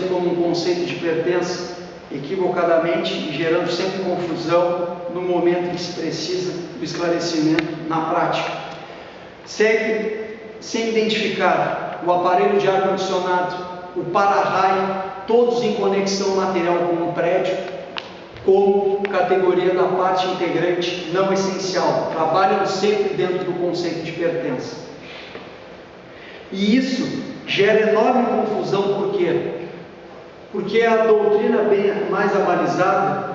mesmo como um conceito de pertença, equivocadamente e gerando sempre confusão no momento em que se precisa do esclarecimento na prática. Segue sem identificar o aparelho de ar-condicionado, o para-raio, todos em conexão material com o prédio, como categoria da parte integrante não essencial, trabalham sempre dentro do conceito de pertença. E isso gera enorme confusão, por quê? Porque a doutrina bem mais abalizada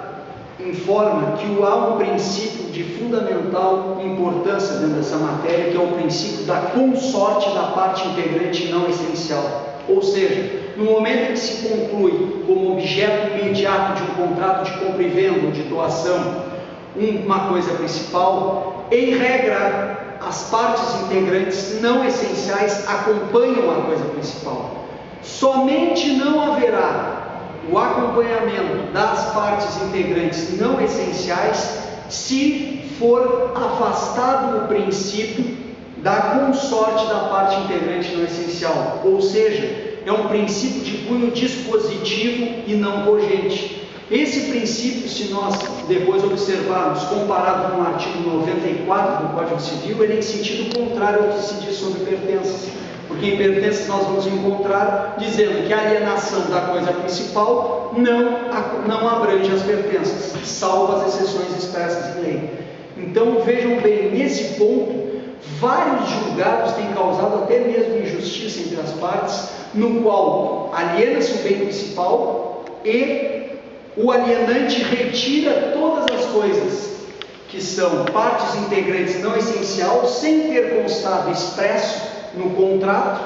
informa que há um princípio de fundamental importância dentro dessa matéria, que é o princípio da consorte da parte integrante não essencial. Ou seja, no momento em que se conclui como objeto imediato de um contrato de compra e venda ou de doação uma coisa principal, em regra, as partes integrantes não essenciais acompanham a coisa principal. Somente não haverá o acompanhamento das partes integrantes não essenciais se for afastado o princípio da consorte da parte integrante não essencial, ou seja, é um princípio de cunho dispositivo e não cogente. Esse princípio, se nós depois observarmos, comparado com o artigo 94 do Código Civil, ele é em sentido contrário ao que se diz sobre pertenças. Porque em pertenças nós vamos encontrar dizendo que a alienação da coisa principal não abrange as pertenças, salvo as exceções expressas em lei. Então vejam bem, nesse ponto, vários julgados têm causado até mesmo injustiça entre as partes, no qual aliena-se o bem principal e o alienante retira todas as coisas que são partes integrantes não essencial, sem ter constado expresso no contrato,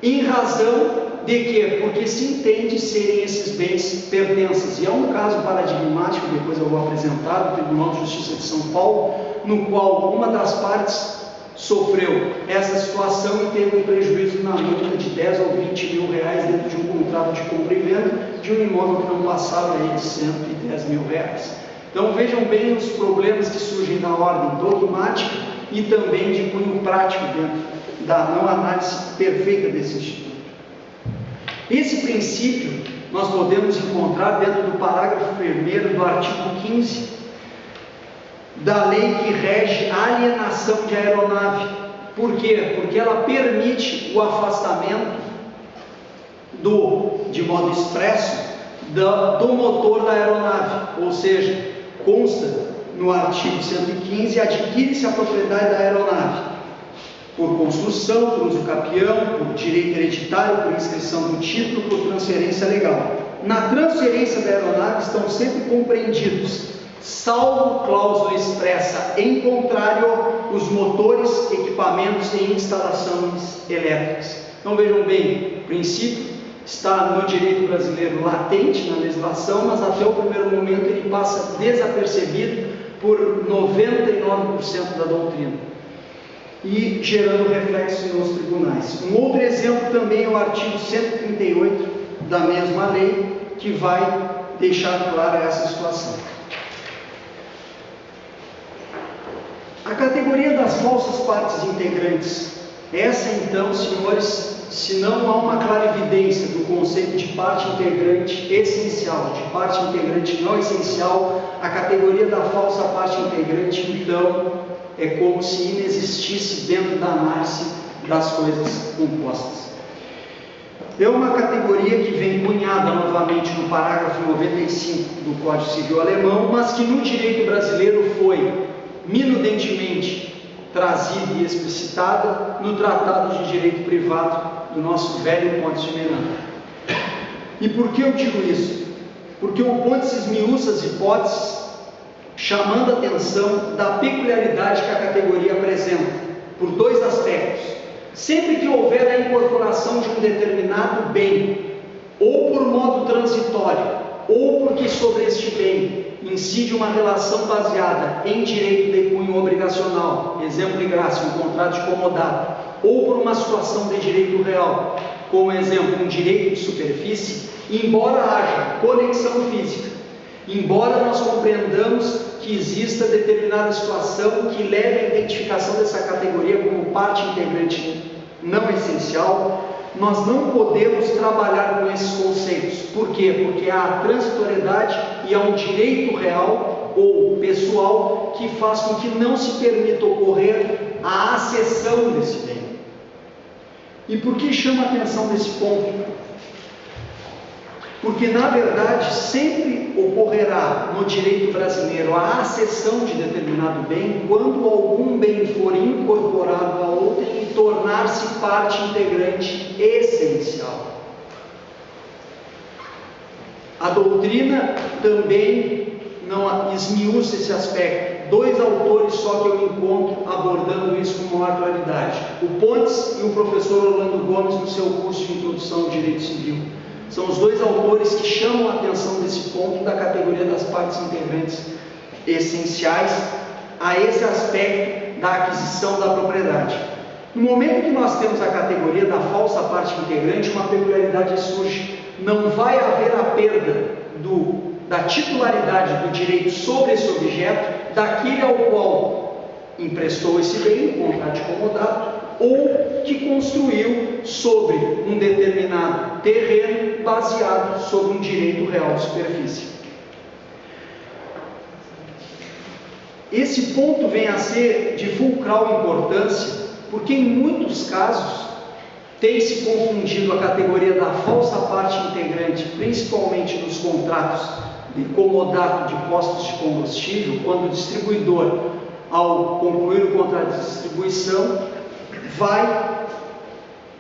em razão de quê? Porque se entende serem esses bens pertenças. E é um caso paradigmático, depois eu vou apresentar, do Tribunal de Justiça de São Paulo, no qual uma das partes sofreu essa situação e teve um prejuízo na multa de 10 ou 20 mil reais dentro de um contrato de compra e venda de um imóvel que não passava aí de 110 mil reais. Então vejam bem os problemas que surgem na ordem dogmática e também de cunho prático dentro da não análise perfeita desse instituto. Esse princípio nós podemos encontrar dentro do parágrafo 1º do artigo 15 da lei que rege a alienação de aeronave. Por quê? Porque ela permite o afastamento de modo expresso do motor da aeronave, ou seja, consta no artigo 115, adquire-se a propriedade da aeronave por construção, por uso capião, por direito hereditário, por inscrição do título, por transferência legal. Na transferência da aeronave estão sempre compreendidos, salvo cláusula expressa em contrário, os motores, equipamentos e instalações elétricas. Então vejam bem, o princípio está no direito brasileiro latente, na legislação, mas até o primeiro momento ele passa desapercebido por 99% da doutrina e gerando reflexos nos tribunais. Um outro exemplo também é o artigo 138 da mesma lei, que vai deixar clara essa situação. A categoria das falsas partes integrantes. Essa então, senhores, se não há uma clarividência do conceito de parte integrante essencial, de parte integrante não essencial, a categoria da falsa parte integrante, então, é como se inexistisse dentro da análise das coisas compostas. É uma categoria que vem cunhada novamente no parágrafo 95 do Código Civil Alemão, mas que no direito brasileiro foi minudentemente trazida e explicitada no Tratado de Direito Privado do nosso velho Pontes de Miranda. E por que eu digo isso? Porque o Pontes esmiuça as hipóteses, chamando a atenção da peculiaridade que a categoria apresenta, por dois aspectos. Sempre que houver a incorporação de um determinado bem, ou por modo transitório, ou porque sobre este bem incide uma relação baseada em direito de cunho obrigacional, exemplo de graça, um contrato de comodato, ou por uma situação de direito real, como exemplo, um direito de superfície, embora haja conexão física, embora nós compreendamos que exista determinada situação que leve à identificação dessa categoria como parte integrante não essencial, nós não podemos trabalhar com esses conceitos. quê? Porque há a transitoriedade e há um direito real ou pessoal que faz com que não se permita ocorrer a acessão desse bem. E por que chama a atenção desse ponto? Porque, na verdade, sempre ocorrerá no direito brasileiro a acessão de determinado bem quando algum bem for incorporado a outrem e tornar-se parte integrante essencial. A doutrina também não esmiuça esse aspecto. 2 autores só que eu encontro abordando isso com maior claridade: o Pontes e o professor Orlando Gomes, no seu curso de Introdução ao Direito Civil. São os 2 autores que chamam a atenção desse ponto da categoria das partes integrantes essenciais a esse aspecto da aquisição da propriedade. No momento que nós temos a categoria da falsa parte integrante, uma peculiaridade surge: não vai haver a perda da titularidade do direito sobre esse objeto daquele ao qual emprestou esse bem, contrato de comodato, ou que construiu sobre um determinado terreno baseado sobre um direito real de superfície. Esse ponto vem a ser de fulcral importância, porque em muitos casos tem-se confundido a categoria da falsa parte integrante, principalmente nos contratos de comodato de postos de combustível, quando o distribuidor, ao concluir o contrato de distribuição, vai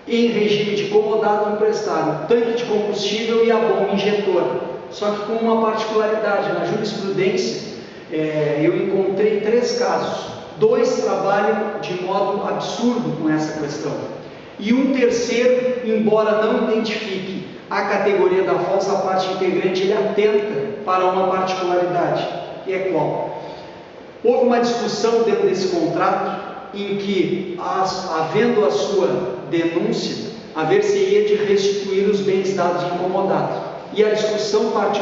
em regime de comodato emprestar o tanque de combustível e a bomba injetora. Só que com uma particularidade: na jurisprudência eu encontrei 3 casos. 2 trabalham de modo absurdo com essa questão, e um terceiro, embora não identifique a categoria da falsa parte integrante, ele atenta para uma particularidade, que é qual? Houve uma discussão dentro desse contrato em que, havendo a sua denúncia, haver-se-ia de restituir os bens dados em comodato, e a discussão partiu